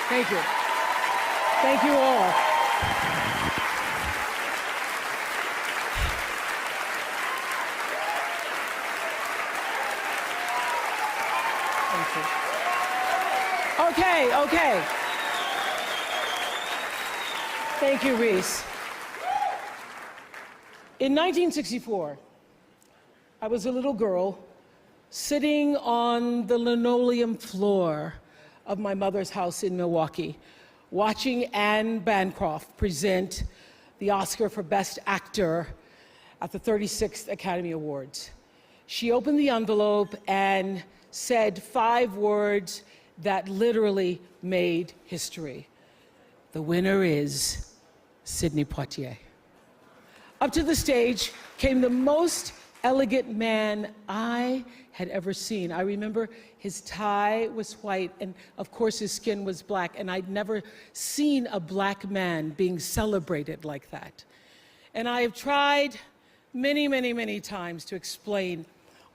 Thank you. Thank you all. Thank you. Okay. Thank you, Reese. In 1964, I was a little girl sitting on the linoleum floor of my mother's house in Milwaukee, watching Anne Bancroft present the Oscar for Best Actor at the 36th Academy Awards. She opened the envelope and said 5 words that literally made history. The winner is Sidney Poitier. Up to the stage came the most elegant man I had ever seen. I remember his tie was white, and of course his skin was black, and I'd never seen a black man being celebrated like that. And I have tried many times to explain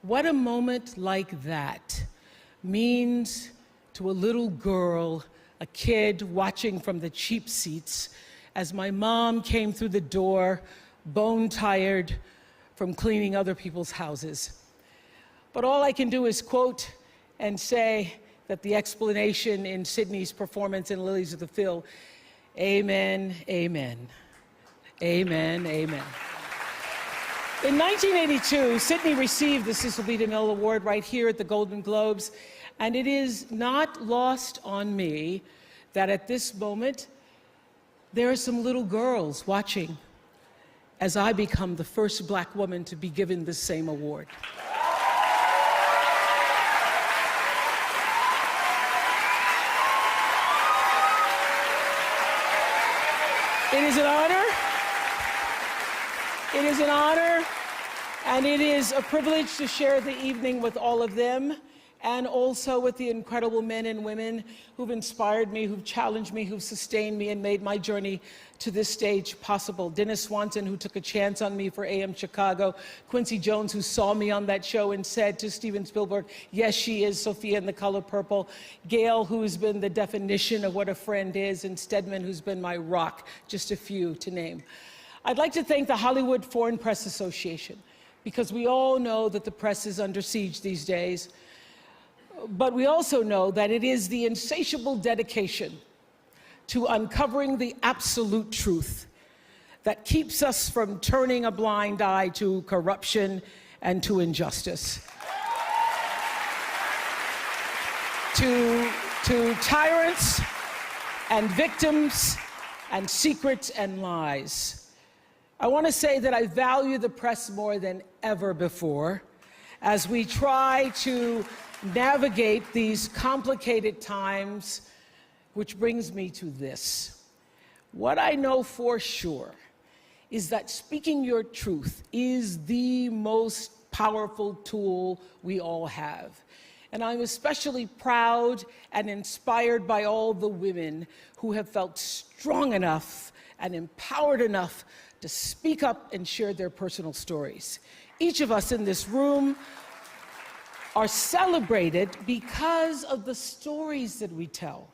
what a moment like that means to a little girl, a kid watching from the cheap seats as my mom came through the door, bone-tired from cleaning other people's houses. But all I can do is quote and say that the explanation in Sidney's performance in Lilies of the Field, amen, amen, amen, amen. In 1982, Sidney received the Cecil B. DeMille Award right here at the Golden Globes, and it is not lost on me that at this moment, there are some little girls watching as I become the first black woman to be given the same award. It is an honor. It is an honor, and it is a privilege to share the evening with all of them, and also with the incredible men and women who've inspired me, who've challenged me, who've sustained me, and made my journey to this stage possible. Dennis Swanson, who took a chance on me for AM Chicago. Quincy Jones, who saw me on that show and said to Steven Spielberg, yes, she is Sophia in The Color Purple. Gail, who's been the definition of what a friend is, and Stedman, who's been my rock, just a few to name. I'd like to thank the Hollywood Foreign Press Association, because we all know that the press is under siege these days. But we also know that it is the insatiable dedication to uncovering the absolute truth that keeps us from turning a blind eye to corruption and to injustice, to tyrants and victims and secrets and lies. I want to say that I value the press more than ever before as we try to navigate these complicated times, which brings me to this. What I know for sure is that speaking your truth is the most powerful tool we all have. And I'm especially proud and inspired by all the women who have felt strong enough and empowered enough to speak up and share their personal stories. Each of us in this room are celebrated because of the stories that we tell.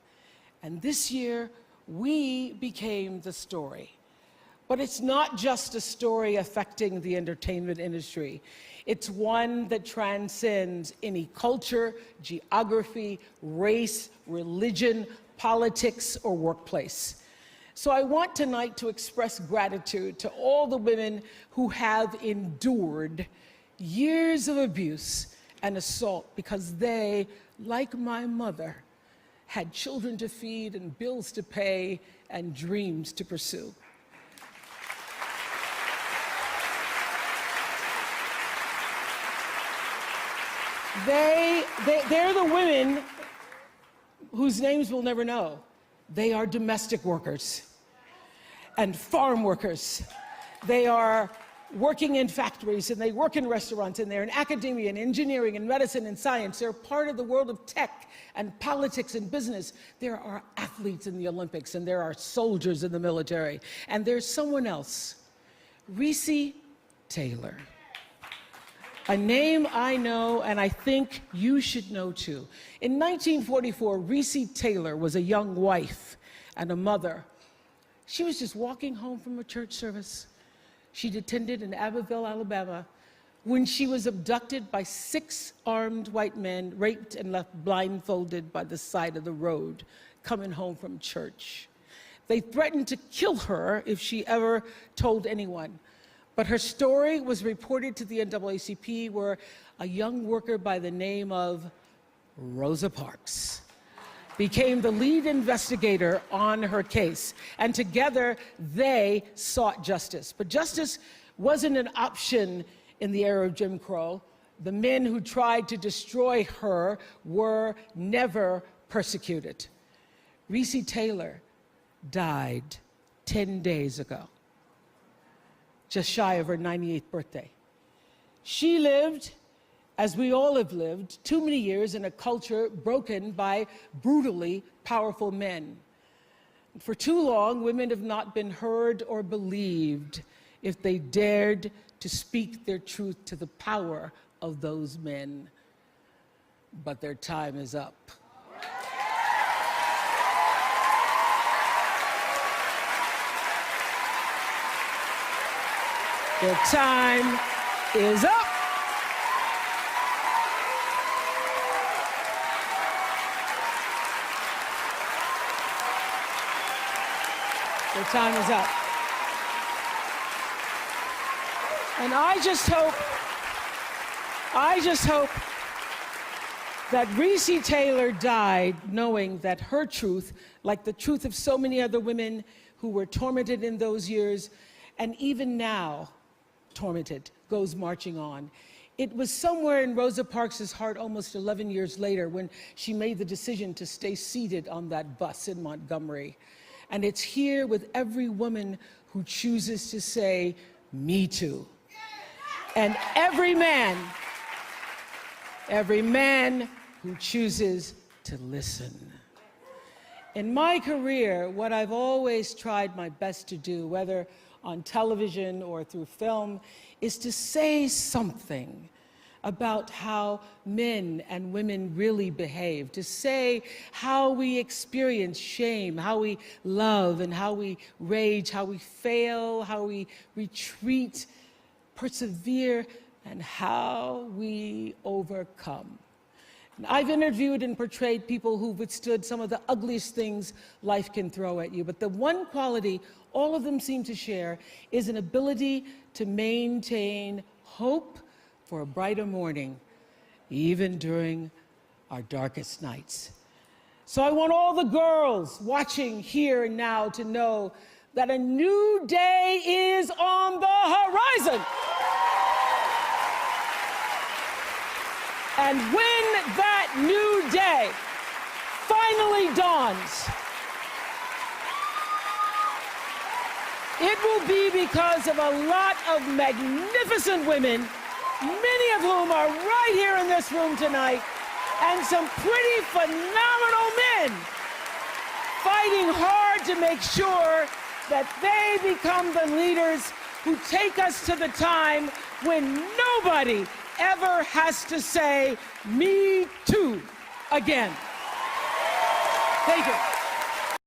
And this year, we became the story. But it's not just a story affecting the entertainment industry. It's one that transcends any culture, geography, race, religion, politics, or workplace. So I want tonight to express gratitude to all the women who have endured years of abuse and assault, because they, like my mother, had children to feed and bills to pay and dreams to pursue. They're the women whose names we'll never know. They are domestic workers and farm workers. They are working in factories, and they work in restaurants, and they're in academia and engineering and medicine and science. They're part of the world of tech and politics and business. There are athletes in the Olympics, and there are soldiers in the military. And there's someone else, Reese Taylor. A name I know, and I think you should know too. In 1944, Reese Taylor was a young wife and a mother. She was just walking home from a church service she'd attended in Abbeville, Alabama, when she was abducted by 6 armed white men, raped and left blindfolded by the side of the road, coming home from church. They threatened to kill her if she ever told anyone. But her story was reported to the NAACP, where a young worker by the name of Rosa Parks became the lead investigator on her case. And together, they sought justice. But justice wasn't an option in the era of Jim Crow. The men who tried to destroy her were never persecuted. Reese Taylor died 10 days ago, just shy of her 98th birthday. She lived, as we all have lived, too many years in a culture broken by brutally powerful men. For too long, women have not been heard or believed if they dared to speak their truth to the power of those men. But their time is up. Their time is up. Their time is up. And I just hope that Reese Taylor died knowing that her truth, like the truth of so many other women who were tormented in those years, and even now tormented, goes marching on. It was somewhere in Rosa Parks' heart almost 11 years later when she made the decision to stay seated on that bus in Montgomery. And it's here with every woman who chooses to say, "Me too." And every man who chooses to listen. In my career, what I've always tried my best to do, whether on television or through film, is to say something about how men and women really behave, to say how we experience shame, how we love and how we rage, how we fail, how we retreat, persevere, and how we overcome. And I've interviewed and portrayed people who've withstood some of the ugliest things life can throw at you, but the one quality all of them seem to share is an ability to maintain hope for a brighter morning, even during our darkest nights. So I want all the girls watching here and now to know that a new day is on the horizon. And when that new day finally dawns, it will be because of a lot of magnificent women, many of whom are right here in this room tonight, and some pretty phenomenal men fighting hard to make sure that they become the leaders who take us to the time when nobody ever has to say, "Me too," again. Thank you.